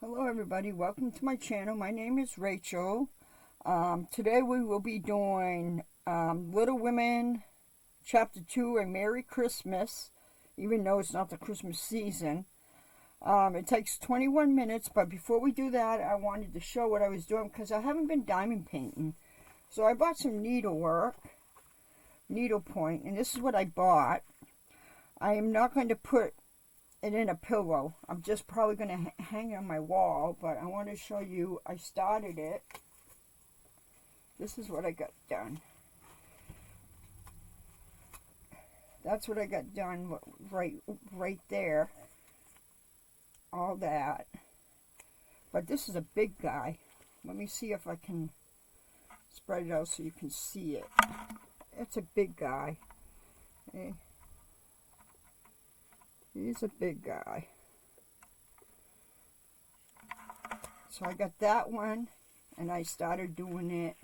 Hello everybody, welcome to my channel. My name is Rachel. Today we will be doing Little Women Chapter 2, A Merry Christmas, even though it's not the Christmas season. It takes 21 minutes, but before we do that, I wanted to show what I was doing because I haven't been diamond painting. So I bought some needlework, needlepoint, and this is what I bought. I am not going to put it in a pillow. I'm just probably going to hang it on my wall, but I want to show you I started it. This is what I got done. That's what I got done right there. All that. But this is a big guy. Let me see if I can spread it out so you can see it. It's a big guy. Okay. He's a big guy. So I got that one, and I started doing it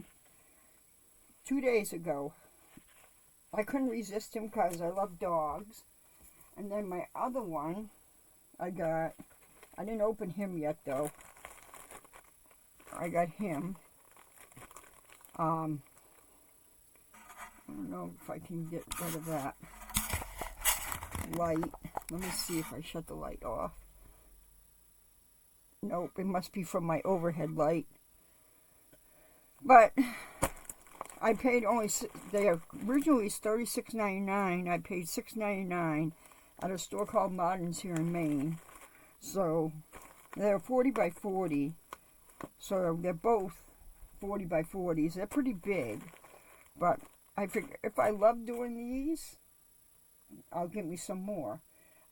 2 days ago. I couldn't resist him because I love dogs. And then my other one, I didn't open him yet though. I got him. I don't know if I can get rid of that light. Let me see if I shut the light off. Nope, it must be from my overhead light. But I paid only, they originally $36.99. I paid $6.99 at a store called Martin's here in Maine. So they're 40 by 40. So they're both 40 by 40s. They're pretty big. But I figure if I love doing these, I'll get me some more.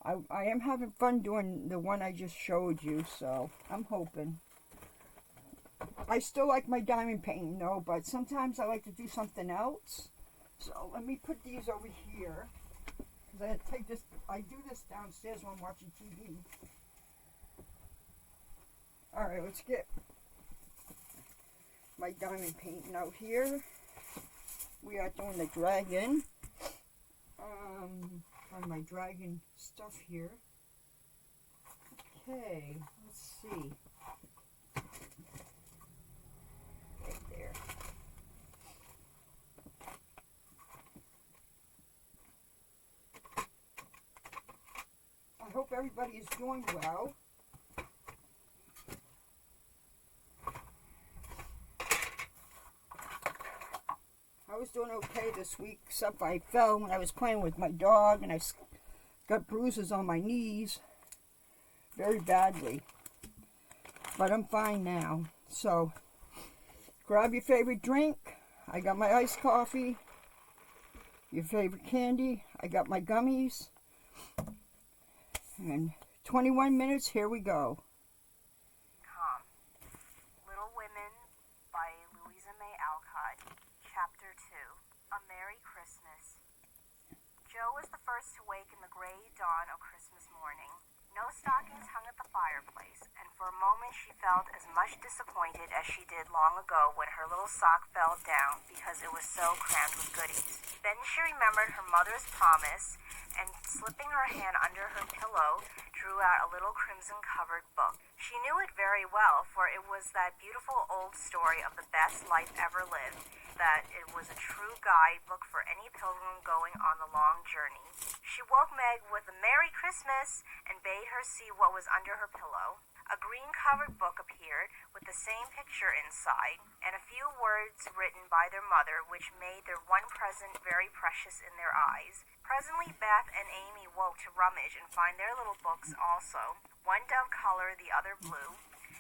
I am having fun doing the one I just showed you, so I'm hoping. I still like my diamond painting though, but sometimes I like to do something else. So let me put these over here. Because I do this downstairs when I'm watching TV. Alright, let's get my diamond painting out here. We are doing the dragon. Find my dragon stuff here. Okay, let's see. Right there. I hope everybody is doing well. I was doing okay this week, except I fell when I was playing with my dog, and I got bruises on my knees very badly. But I'm fine now. So, grab your favorite drink. I got my iced coffee. Your favorite candy. I got my gummies. And 21 minutes, here we go. Chapter 2, A Merry Christmas. Joe was the first to wake in the gray dawn of Christmas morning. No stockings hung at the fireplace, and for a moment she felt as much disappointed as she did long ago when her little sock fell down because it was so crammed with goodies. Then she remembered her mother's promise, and slipping her hand under her pillow, drew out a little crimson-covered book. She knew it very well, for it was that beautiful old story of the best life ever lived, that it was a true guidebook for any pilgrim going on the long journey. She woke Meg with a Merry Christmas and bade her see what was under her pillow. A green-covered book appeared with the same picture inside, and a few words written by their mother, which made their one present very precious in their eyes. Presently Beth and Amy woke to rummage and find their little books also, one dove color, the other blue,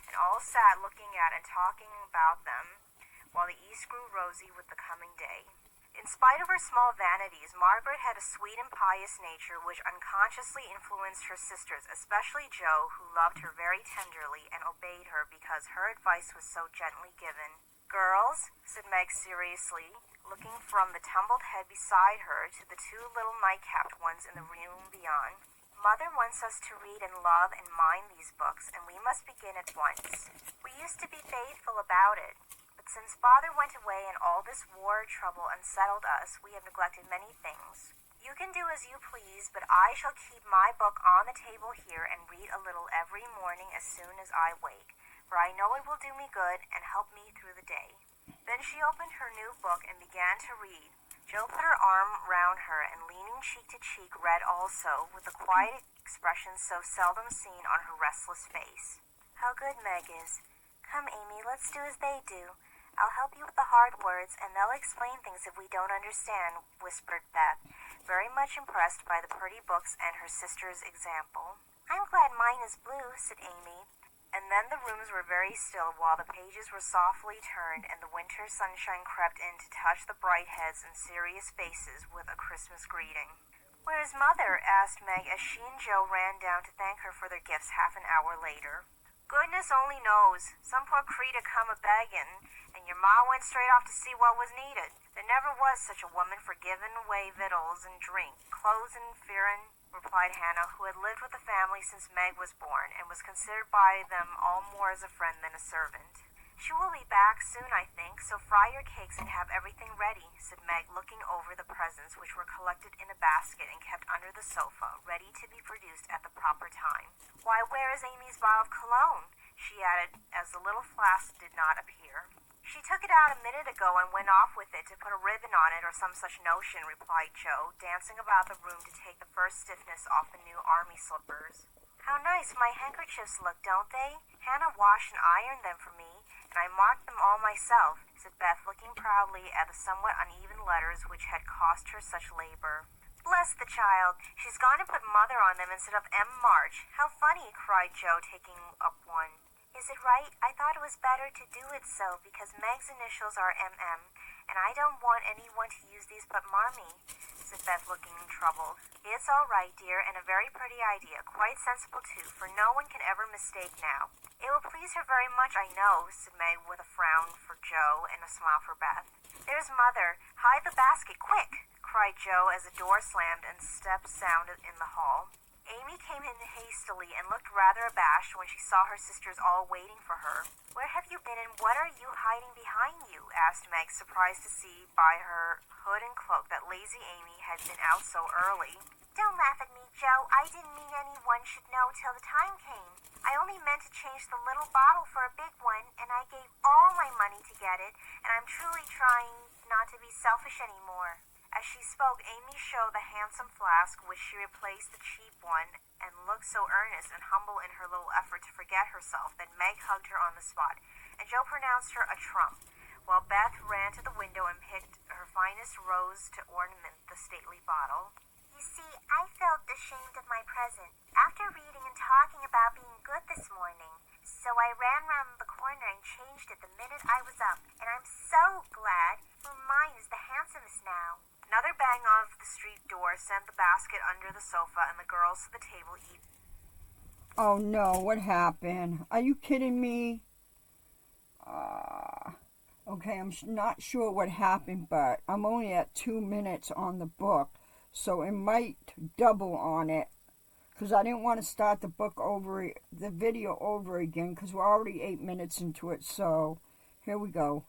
and all sat looking at and talking about them, while the east grew rosy with the coming day. In spite of her small vanities, Margaret had a sweet and pious nature which unconsciously influenced her sisters, especially Jo, who loved her very tenderly and obeyed her because her advice was so gently given. "Girls," said Meg seriously, looking from the tumbled head beside her to the two little night-capped ones in the room beyond, "Mother wants us to read and love and mind these books, and we must begin at once. We used to be faithful about it. But since Father went away and all this war trouble unsettled us, we have neglected many things. You can do as you please, but I shall keep my book on the table here and read a little every morning as soon as I wake, for I know it will do me good and help me through the day." Then she opened her new book and began to read. Joe put her arm round her and, leaning cheek to cheek, read also, with the quiet expression so seldom seen on her restless face. "How good Meg is. Come, Amy, let's do as they do. I'll help you with the hard words, and they'll explain things if we don't understand," whispered Beth, very much impressed by the pretty books and her sister's example. "I'm glad mine is blue," said Amy. And then the rooms were very still while the pages were softly turned and the winter sunshine crept in to touch the bright heads and serious faces with a Christmas greeting. "Where's Mother?" asked Meg as she and Joe ran down to thank her for their gifts half an hour later. "Goodness only knows. Some poor creetur come a-beggin', and your ma went straight off to see what was needed. There never was such a woman for giving away victuals and drink, clothes and fearin'," replied Hannah, who had lived with the family since Meg was born and was considered by them all more as a friend than a servant. "She will be back soon, I think, so fry your cakes and have everything ready," said Meg, looking over the presents, which were collected in a basket and kept under the sofa, ready to be produced at the proper time. "Why, where is Amy's bottle of cologne?" she added, as the little flask did not appear. "She took it out a minute ago and went off with it to put a ribbon on it or some such notion," replied Joe, dancing about the room to take the first stiffness off the new army slippers. "How nice my handkerchiefs look, don't they? Hannah washed and ironed them for me, and I marked them all myself," said Beth, looking proudly at the somewhat uneven letters which had cost her such labor. "Bless the child! She's gone and put Mother on them instead of M. March. How funny!" cried Joe, taking up one. "Is it right? I thought it was better to do it so, because Meg's initials are M.M., and I don't want anyone to use these but Marmee," said Beth, looking troubled. "It's all right, dear, and a very pretty idea, quite sensible too, for no one can ever mistake now. It will please her very much, I know," said Meg, with a frown for Joe and a smile for Beth. "There's Mother. Hide the basket, quick!" cried Joe as the door slammed and steps sounded in the hall. Amy came in hastily and looked rather abashed when she saw her sisters all waiting for her. "Where have you been, and what are you hiding behind you?" asked Meg, surprised to see by her hood and cloak that lazy Amy had been out so early. "Don't laugh at me, Joe. I didn't mean anyone should know till the time came. I only meant to change the little bottle for a big one, and I gave all my money to get it, and I'm truly trying not to be selfish any more." As she spoke, Amy showed the handsome flask which she replaced the cheap one, and looked so earnest and humble in her little effort to forget herself that Meg hugged her on the spot, and Joe pronounced her a trump, while Beth ran to the window and picked her finest rose to ornament the stately bottle. "You see, I felt ashamed of my present, after reading and talking about being good this morning, so I ran round the corner and changed it the minute I was up, and I'm so glad, for mine is the handsomest now." Another bang of the street door sent the basket under the sofa and the girls to the table eating. Oh no, what happened? Are you kidding me? Okay, I'm not sure what happened, but I'm only at 2 minutes on the book, so it might double on it, because I didn't want to start the video over again, because we're already 8 minutes into it, so here we go.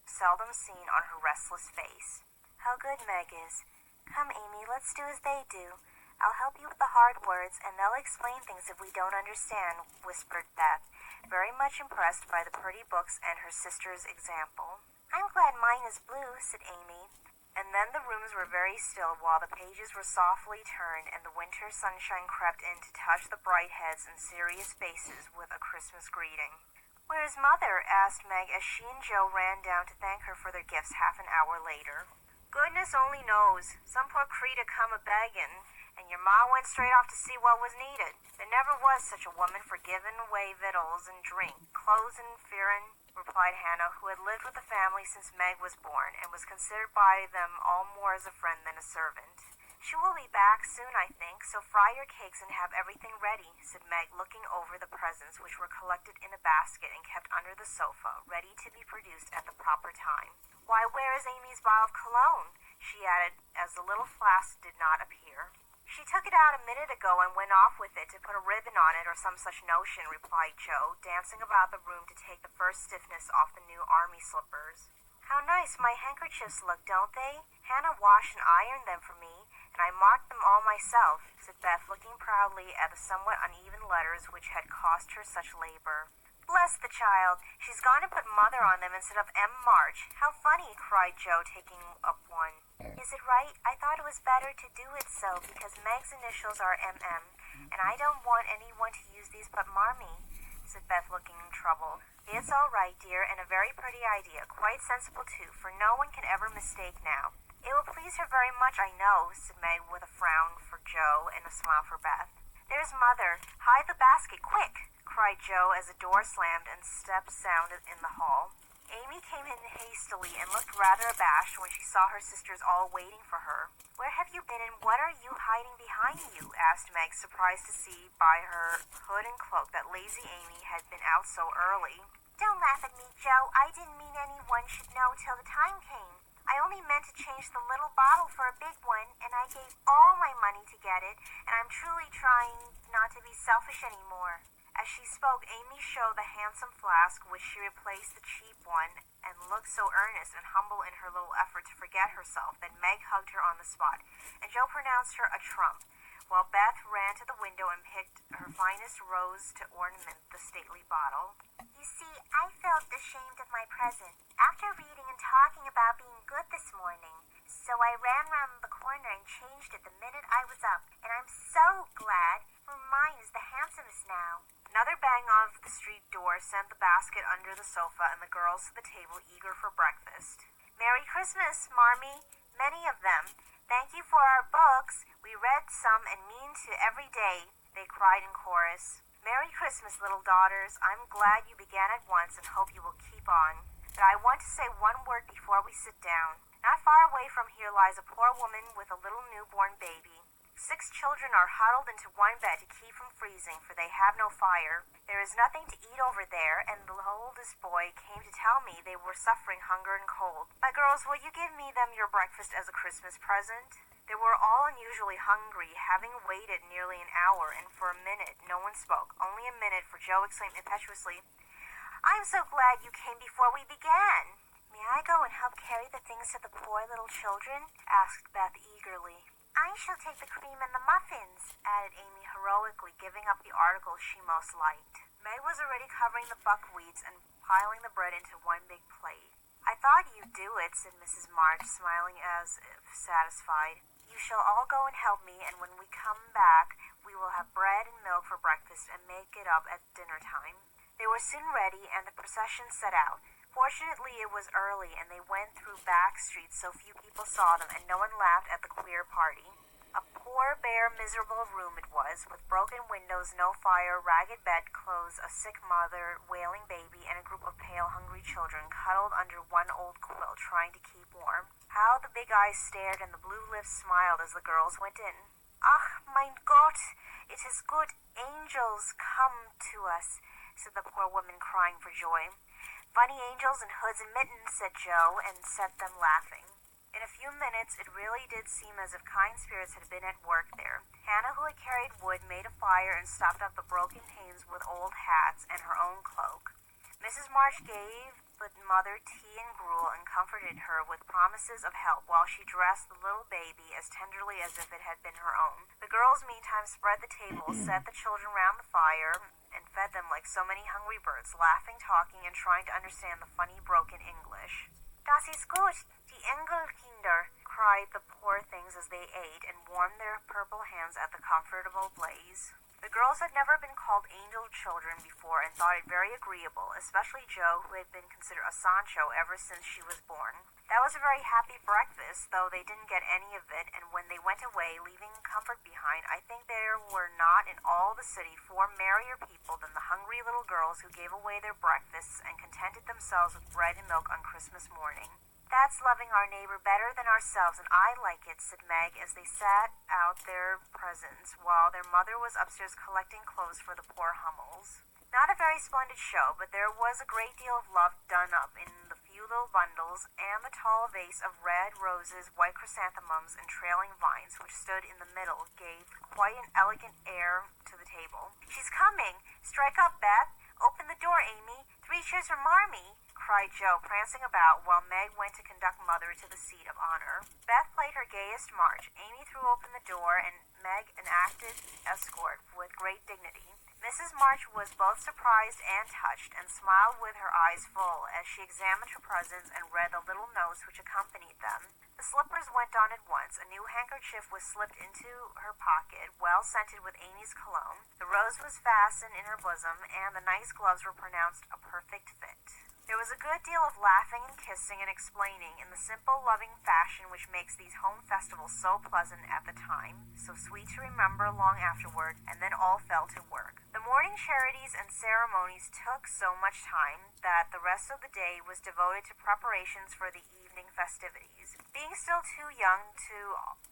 Seldom seen on her restless face. "How good Meg is. Come, Amy, let's do as they do. I'll help you with the hard words, and they'll explain things if we don't understand," whispered Beth, very much impressed by the pretty books and her sister's example. "I'm glad mine is blue," said Amy. And then the rooms were very still while the pages were softly turned and the winter sunshine crept in to touch the bright heads and serious faces with a Christmas greeting. "Where's Mother?" asked Meg as she and Joe ran down to thank her for their gifts half an hour later. "Goodness only knows. Some poor creetur come a-beggin', and your ma went straight off to see what was needed. There never was such a woman for giving away victuals and drink, clothes and fearin'," replied Hannah, who had lived with the family since Meg was born and was considered by them all more as a friend than a servant. "She will be back soon, I think, so fry your cakes and have everything ready," said Meg, looking over the presents which were collected in a basket and kept under the sofa, ready to be produced at the proper time. "Why, where is Amy's bottle of cologne?" she added, as the little flask did not appear. "She took it out a minute ago and went off with it to put a ribbon on it or some such notion," replied Joe, dancing about the room to take the first stiffness off the new army slippers. "How nice my handkerchiefs look, don't they? Hannah washed and ironed them for me, and I marked them all myself, said Beth, looking proudly at the somewhat uneven letters which had cost her such labor. Bless the child! She's gone and put Mother on them instead of M. March. How funny, cried Joe, taking up one. Is it right? I thought it was better to do it so, because Meg's initials are M.M., and I don't want anyone to use these but Marmee, said Beth, looking troubled. It's all right, dear, and a very pretty idea, quite sensible too, for no one can ever mistake now. It will please her very much, I know, said Meg with a frown for Joe and a smile for Beth. There's Mother. Hide the basket, quick, cried Joe as the door slammed and steps sounded in the hall. Amy came in hastily and looked rather abashed when she saw her sisters all waiting for her. Where have you been and what are you hiding behind you? Asked Meg, surprised to see by her hood and cloak that lazy Amy had been out so early. Don't laugh at me, Joe. I didn't mean anyone should know till the time came. I only meant to change the little bottle for a big one, and I gave all my money to get it, and I'm truly trying not to be selfish anymore. As she spoke, Amy showed the handsome flask which she replaced the cheap one, and looked so earnest and humble in her little effort to forget herself that Meg hugged her on the spot, and Joe pronounced her a trump, while Beth ran to the window and picked her finest rose to ornament the stately bottle. You see, I felt ashamed of my present, after reading and talking about being good this morning, so I ran round the corner and changed it the minute I was up, and I'm so glad, for mine is the handsomest now. Another bang of the street door sent the basket under the sofa and the girls to the table eager for breakfast. Merry Christmas, Marmee, many of them. Thank you for our books. We read some and mean to every day, they cried in chorus. Merry Christmas, little daughters. I'm glad you began at once and hope you will keep on. But I want to say one word before we sit down. Not far away from here lies a poor woman with a little newborn baby. 6 children are huddled into one bed to keep from freezing, for they have no fire. There is nothing to eat over there, and the oldest boy came to tell me they were suffering hunger and cold. My girls, will you give me them your breakfast as a Christmas present? They were all unusually hungry, having waited nearly an hour, and for a minute no one spoke. Only a minute, for Joe exclaimed impetuously, I'm so glad you came before we began. May I go and help carry the things to the poor little children? Asked Beth eagerly. I shall take the cream and the muffins, added Amy heroically, giving up the articles she most liked. Meg was already covering the buckwheats and piling the bread into one big plate. I thought you'd do it, said Mrs. March, smiling as if satisfied. You shall all go and help me, and when we come back, we will have bread and milk for breakfast and make it up at dinner time. They were soon ready, and the procession set out. Fortunately, it was early, and they went through back streets so few people saw them, and no one laughed at the queer party. A poor, bare, miserable room it was, with broken windows, no fire, ragged bedclothes, a sick mother, wailing baby, and a group of pale, hungry children cuddled under one old quilt, trying to keep warm. How the big eyes stared and the blue lips smiled as the girls went in. Ach, mein Gott, it is good angels come to us, said the poor woman, crying for joy. Funny angels in hoods and mittens, said Joe, and set them laughing. In a few minutes, it really did seem as if kind spirits had been at work there. Hannah, who had carried wood, made a fire and stopped up the broken panes with old hats and her own cloak. Mrs. March gave the mother tea and gruel and comforted her with promises of help while she dressed the little baby as tenderly as if it had been her own. The girls meantime spread the table, set the children round the fire, and fed them like so many hungry birds, laughing, talking, and trying to understand the funny broken English. Das ist gut, die Engelkinder, cried the poor things as they ate and warmed their purple hands at the comfortable blaze. The girls had never been called angel children before and thought it very agreeable, especially Joe, who had been considered a Sancho ever since she was born. That was a very happy breakfast, though they didn't get any of it, and when they went away, leaving comfort behind, I think there were not in all the city 4 merrier people than the hungry little girls who gave away their breakfasts and contented themselves with bread and milk on Christmas morning. That's loving our neighbor better than ourselves, and I like it, said Meg, as they sat out their presents, while their mother was upstairs collecting clothes for the poor Hummels. Not a very splendid show, but there was a great deal of love done up in the few little bundles, and the tall vase of red roses, white chrysanthemums, and trailing vines, which stood in the middle, gave quite an elegant air to the table. She's coming! Strike up, Beth! Open the door, Amy! 3 Creatures from Marmee, cried Joe, prancing about while Meg went to conduct Mother to the seat of honor. Beth played her gayest march. Amy threw open the door, and Meg enacted escort with great dignity. Mrs. March was both surprised and touched, and smiled with her eyes full as she examined her presents and read the little notes which accompanied them. The slippers went on at once. A new handkerchief was slipped into her pocket, well scented with Amy's cologne. The rose was fastened in her bosom, and the nice gloves were pronounced a perfect fit. There was a good deal of laughing and kissing and explaining in the simple, loving fashion which makes these home festivals so pleasant at the time, so sweet to remember long afterward, and then all fell to work. The morning charities and ceremonies took so much time that the rest of the day was devoted to preparations for the evening festivities. Being still too young to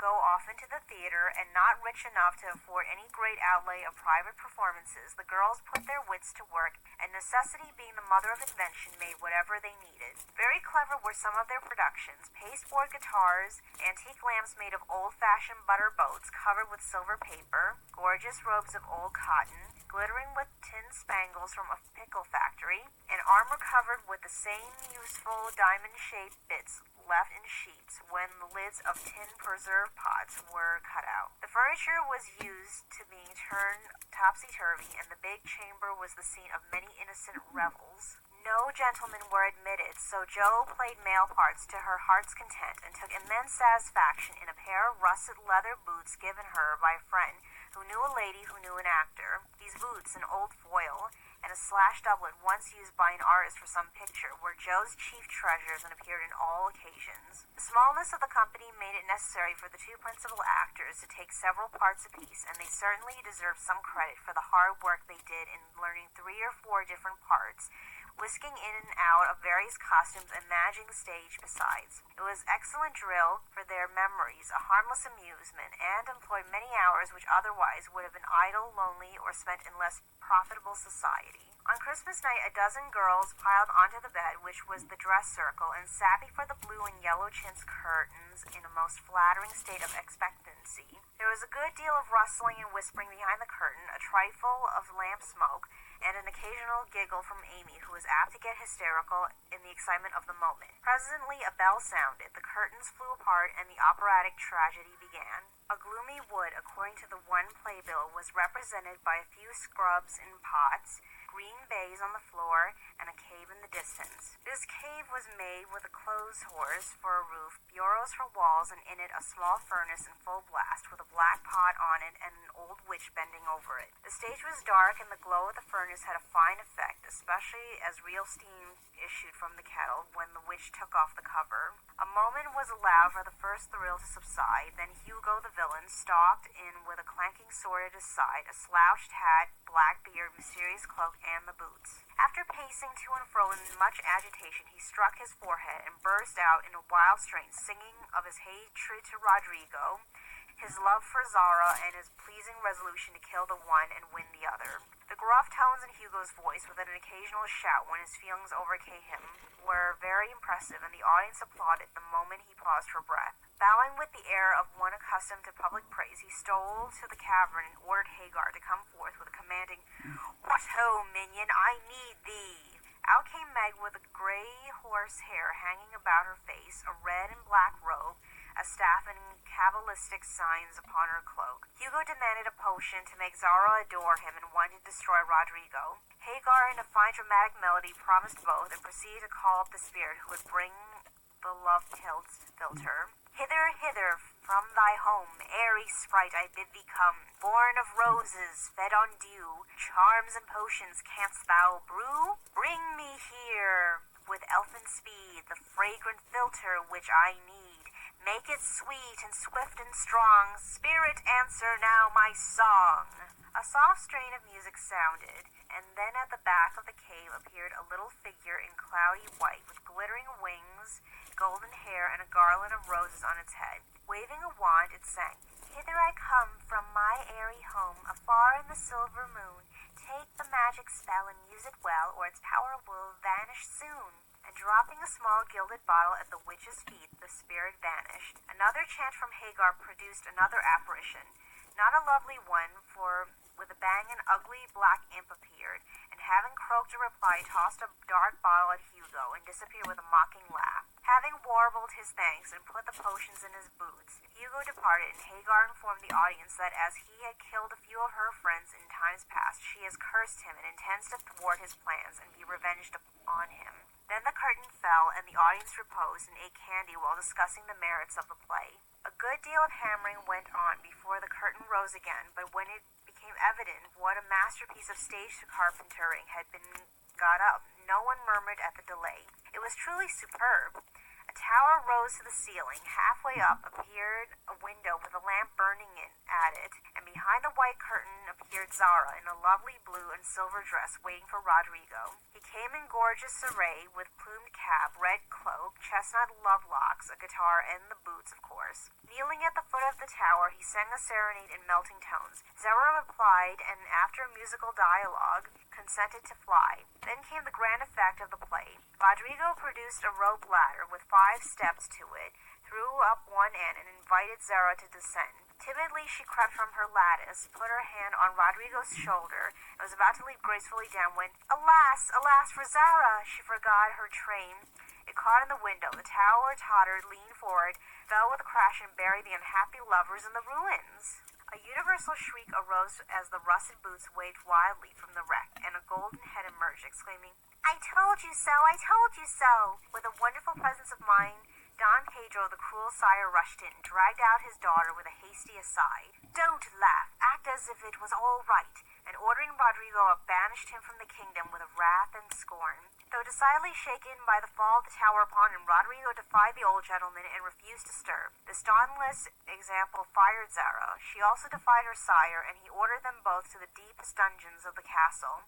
go often to the theater and not rich enough to afford any great outlay of private performances, the girls put their wits to work, and necessity being the mother of invention, made whatever they needed. Very clever were some of their productions: pasteboard guitars, antique lamps made of old-fashioned butter boats covered with silver paper, gorgeous robes of old cotton, glittering with tin spangles from a pickle factory, and armor covered with the same useful diamond-shaped bits left in sheets when the lids of tin preserve pots were cut out. The furniture was used to being turned topsy-turvy, and the big chamber was the scene of many innocent revels. No gentlemen were admitted, so Joe played male parts to her heart's content and took immense satisfaction in a pair of russet leather boots given her by a friend who knew a lady who knew an actor. These boots, an old foil, and a slashed doublet once used by an artist for some picture, were Joe's chief treasures and appeared in all occasions. The smallness of the company made it necessary for the two principal actors to take several parts apiece, and they certainly deserved some credit for the hard work they did in learning 3 or 4 different parts, whisking in and out of various costumes and managing the stage besides. It was excellent drill for their memories, a harmless amusement, and employed many hours which otherwise would have been idle, lonely, or spent in less profitable society. On Christmas night, a dozen girls piled onto the bed, which was the dress circle, and sat before the blue and yellow chintz curtains in a most flattering state of expectancy. There was a good deal of rustling and whispering behind the curtain, a trifle of lamp smoke, and an occasional giggle from Amy, who was apt to get hysterical in the excitement of the moment. Presently a bell sounded, the curtains flew apart, and the operatic tragedy began. A gloomy wood, according to the one playbill, was represented by a few scrubs in pots, green baize on the floor, and a cave in the distance. This cave was made with a clothes horse for a roof, bureaus for walls, and in it a small furnace in full blast, with a black pot on it and an old witch bending over it. The stage was dark, and the glow of the furnace had a fine effect, especially as real steam issued from the kettle when the witch took off the cover. A moment was allowed for the first thrill to subside, then Hugo the villain stalked in with a clanking sword at his side, a slouched hat, black beard, mysterious cloak, and the boots. After pacing to and fro in much agitation, he struck his forehead and burst out in a wild strain, singing of his hatred to Rodrigo, his love for Zara, and his pleasing resolution to kill the one and win the other. The gruff tones in Hugo's voice, with an occasional shout when his feelings overcame him, were very impressive, and the audience applauded the moment he paused for breath. Bowing with the air of one accustomed to public praise, he stole to the cavern and ordered Hagar to come forth with a commanding, "What ho, minion, I need thee!" Out came Meg with a gray horse hair hanging about her face, a red and black robe, a staff, and cabalistic signs upon her cloak. Hugo demanded a potion to make Zara adore him and wanted to destroy Rodrigo. Hagar, in a fine dramatic melody, promised both, and proceeded to call up the spirit who would bring the love-philtre. "Hither, hither, from thy home, airy sprite, I bid thee come, born of roses, fed on dew, charms and potions canst thou brew? Bring me here, with elfin speed, the fragrant philtre which I need. Make it sweet and swift and strong, spirit, answer now my song." A soft strain of music sounded, and then at the back of the cave appeared a little figure in cloudy white, with glittering wings, golden hair, and a garland of roses on its head. Waving a wand, it sang, "Hither I come from my airy home, afar in the silver moon. Take the magic spell and use it well, or its power will vanish soon." And dropping a small gilded bottle at the witch's feet, the spirit vanished. Another chant from Hagar produced another apparition. Not a lovely one, for with a bang an ugly black imp appeared, and having croaked provoked a reply, tossed a dark bottle at Hugo and disappeared with a mocking laugh. Having warbled his thanks and put the potions in his boots, Hugo departed, and Hagar informed the audience that as he had killed a few of her friends in times past, she has cursed him and intends to thwart his plans and be revenged on him. Then the curtain fell, and the audience reposed and ate candy while discussing the merits of the play. A good deal of hammering went on before the curtain rose again, but when it became evident what a masterpiece of stage carpentering had been got up, no one murmured at the delay. It was truly superb. A tower rose to the ceiling. Halfway up appeared a window with a lamp burning at it, and behind the white curtain appeared Zara in a lovely blue and silver dress waiting for Rodrigo. He came in gorgeous array with plumed cap, red cloak, chestnut love locks, a guitar, and the boots, of course. Kneeling at the foot of the tower, he sang a serenade in melting tones. Zara replied, and after a musical dialogue, consented to fly. Then came the grand effect of the play. Rodrigo produced a rope ladder with 5 steps to it, threw up one end, and invited Zara to descend. Timidly she crept from her lattice, put her hand on Rodrigo's shoulder, and was about to leap gracefully down when, alas, alas for Zara! She forgot her train. It caught in the window. The tower tottered, leaned forward, fell with a crash, and buried the unhappy lovers in the ruins. A universal shriek arose as the rusted boots waved wildly from the wreck, and a golden head emerged, exclaiming, I told you so! I told you so! With a wonderful presence of mind, Don Pedro, the cruel sire, rushed in, dragged out his daughter with a hasty aside. Don't laugh. Act as if it was all right, and ordering Rodrigo up, banished him from the kingdom with wrath and scorn. Though decidedly shaken by the fall of the tower upon him, Rodrigo defied the old gentleman and refused to stir. This dauntless example fired Zara. She also defied her sire, and he ordered them both to the deepest dungeons of the castle.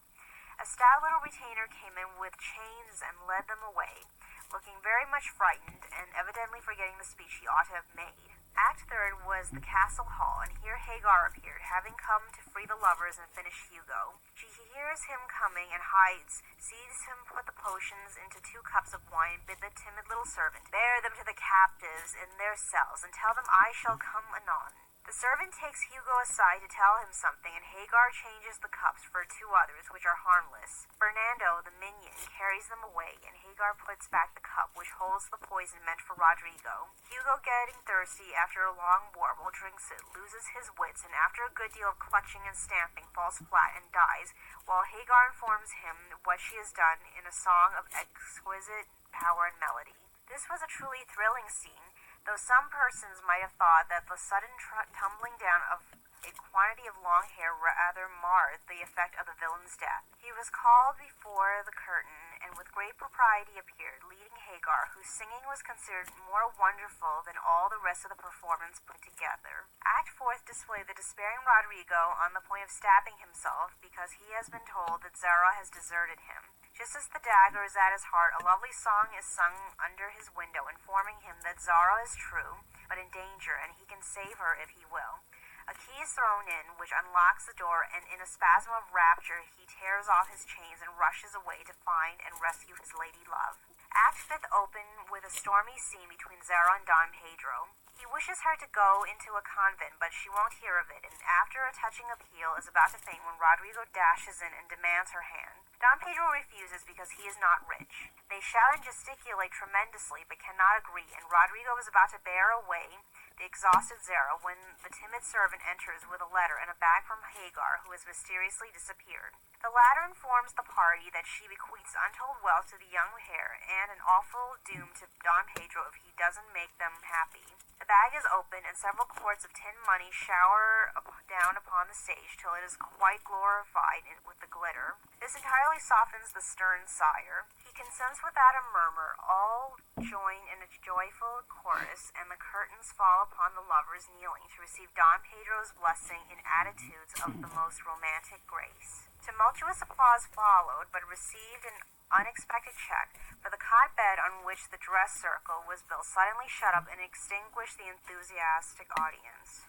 A stout little retainer came in with chains and led them away, looking very much frightened, and evidently forgetting the speech he ought to have made. Act third was the castle hall, and here Hagar appeared, having come to free the lovers and finish Hugo. She hears him coming and hides, sees him put the potions into 2 cups of wine, and bid the timid little servant bear them to the captives in their cells, and tell them I shall come anon. The servant takes Hugo aside to tell him something, and Hagar changes the cups for 2 others, which are harmless. Fernando, the minion, carries them away, and Hagar puts back the cup which holds the poison meant for Rodrigo. Hugo, getting thirsty after a long warble, drinks it, loses his wits, and after a good deal of clutching and stamping, falls flat and dies, while Hagar informs him what she has done in a song of exquisite power and melody. This was a truly thrilling scene, though some persons might have thought that the sudden tumbling down of a quantity of long hair rather marred the effect of the villain's death. He was called before the curtain, and with great propriety appeared, leading Hagar, whose singing was considered more wonderful than all the rest of the performance put together. Act fourth displayed the despairing Rodrigo on the point of stabbing himself because he has been told that Zara has deserted him. Just as the dagger is at his heart, a lovely song is sung under his window, informing him that Zara is true, but in danger, and he can save her if he will. A key is thrown in, which unlocks the door, and in a spasm of rapture he tears off his chains and rushes away to find and rescue his lady love. Act fifth opened with a stormy scene between Zara and Don Pedro. He wishes her to go into a convent, but she won't hear of it, and after a touching appeal is about to faint when Rodrigo dashes in and demands her hand. Don Pedro refuses because he is not rich. They shout and gesticulate tremendously, but cannot agree, and Rodrigo is about to bear away the exhausted Zara when the timid servant enters with a letter and a bag from Hagar, who has mysteriously disappeared. The latter informs the party that she bequeaths untold wealth to the young heir and an awful doom to Don Pedro if he doesn't make them happy. The bag is opened, and several quarts of tin money shower down upon the stage till it is quite glorified with the glitter. This entirely softens the stern sire. He consents without a murmur. All join in a joyful chorus, and the curtains fall upon the lovers kneeling to receive Don Pedro's blessing in attitudes of the most romantic grace. Tumultuous applause followed, but received an unexpected check, for the cot bed on which the dress circle was built suddenly shut up and extinguished the enthusiastic audience.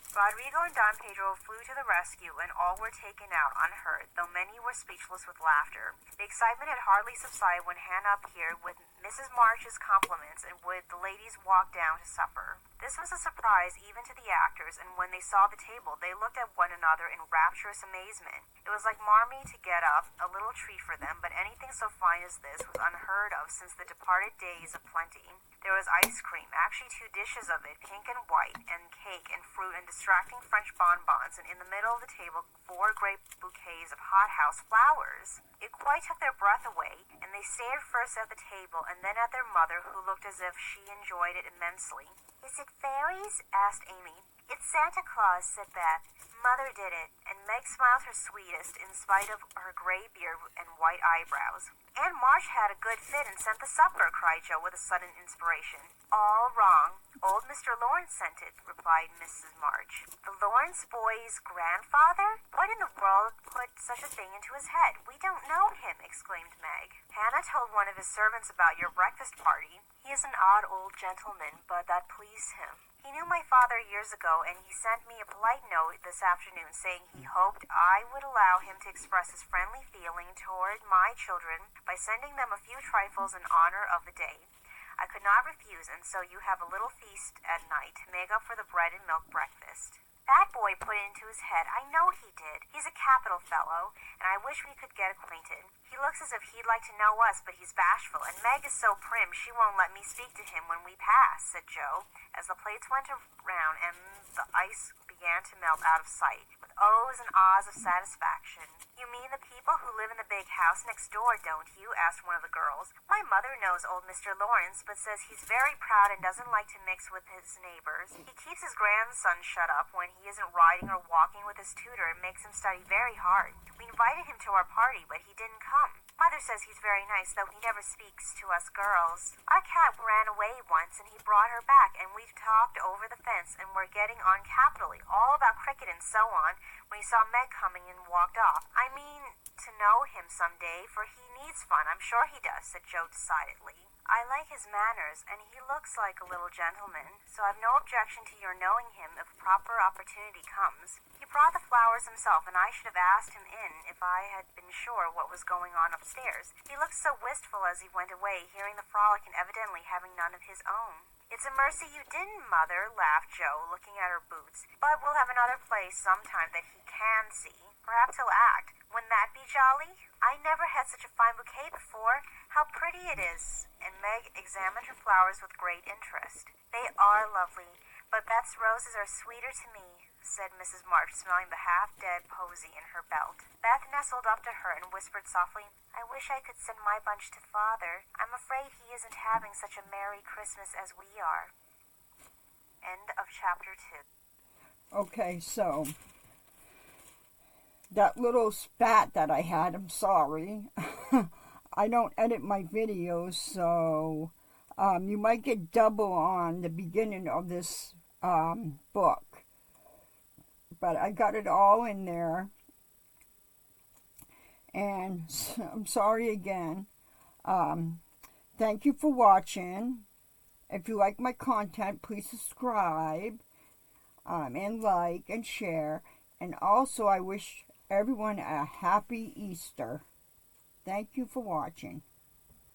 Rodrigo and Don Pedro flew to the rescue, and all were taken out unhurt, though many were speechless with laughter. The excitement had hardly subsided when Hannah appeared with Mrs. March's compliments, and would the ladies walk down to supper. This was a surprise even to the actors, and when they saw the table, they looked at one another in rapturous amazement. It was like Marmee to get up a little treat for them, but anything so fine as this was unheard of since the departed days of plenty. There was ice cream, actually 2 dishes of it, pink and white, and cake and fruit and distracting French bonbons, and in the middle of the table 4 great bouquets of hothouse flowers. It quite took their breath away, and they stared first at the table and then at their mother, who looked as if she enjoyed it immensely. "Is it fairies?" asked Amy. "It's Santa Claus," said Beth. "Mother did it," and Meg smiled her sweetest in spite of her gray beard and white eyebrows. "Aunt March had a good fit and sent the supper," cried Joe with a sudden inspiration. "All wrong. Old Mr. Lawrence sent it," replied Mrs. March. "The Lawrence boy's grandfather? What in the world put such a thing into his head? We don't know him," exclaimed Meg. "Hannah told one of his servants about your breakfast party. He is an odd old gentleman, but that pleased him. He knew my father years ago, and he sent me a polite note this afternoon saying he hoped I would allow him to express his friendly feeling toward my children by sending them a few trifles in honor of the day. I could not refuse, and so you have a little feast at night to make up for the bread and milk breakfast." "That boy put it into his head. I know he did. He's a capital fellow, and I wish we could get acquainted. He looks as if he'd like to know us, but he's bashful, and Meg is so prim she won't let me speak to him when we pass," said Joe, as the plates went around and the ice began to melt out of sight, with ohs and ahs of satisfaction. "You mean the people who live in the big house next door, don't you?" asked one of the girls. "My mother knows old Mr. Lawrence, but says he's very proud and doesn't like to mix with his neighbors. He keeps his grandson shut up when he isn't riding or walking with his tutor and makes him study very hard. We invited him to our party, but he didn't come. Mother says he's very nice, though he never speaks to us girls. Our cat ran away once, and he brought her back, and we talked over the fence, and we're getting on capitally, all about cricket and so on, when he saw Meg coming and walked off. I mean to know him some day, for he needs fun. I'm sure he does," said Joe decidedly. "I like his manners, and he looks like a little gentleman, so I've no objection to your knowing him if a proper opportunity comes. He brought the flowers himself, and I should have asked him in if I had been sure what was going on upstairs. He looked so wistful as he went away, hearing the frolic and evidently having none of his own." "It's a mercy you didn't, Mother," laughed Joe, looking at her boots. "But we'll have another play sometime that he can see. Perhaps he'll act. Wouldn't that be jolly? I never had such a fine bouquet before. How pretty it is!" And Meg examined her flowers with great interest. "They are lovely, but Beth's roses are sweeter to me," said Mrs. March, smelling the half-dead posy in her belt. Beth nestled up to her and whispered softly, "I wish I could send my bunch to Father. I'm afraid he isn't having such a merry Christmas as we are." End of chapter 2. Okay, so that little spat that I had, I'm sorry. I don't edit my videos, so you might get double on the beginning of this book. But I got it all in there. And I'm sorry again. Thank you for watching. If you like my content, please subscribe and like and share. And also, I wish everyone a happy Easter. Thank you for watching.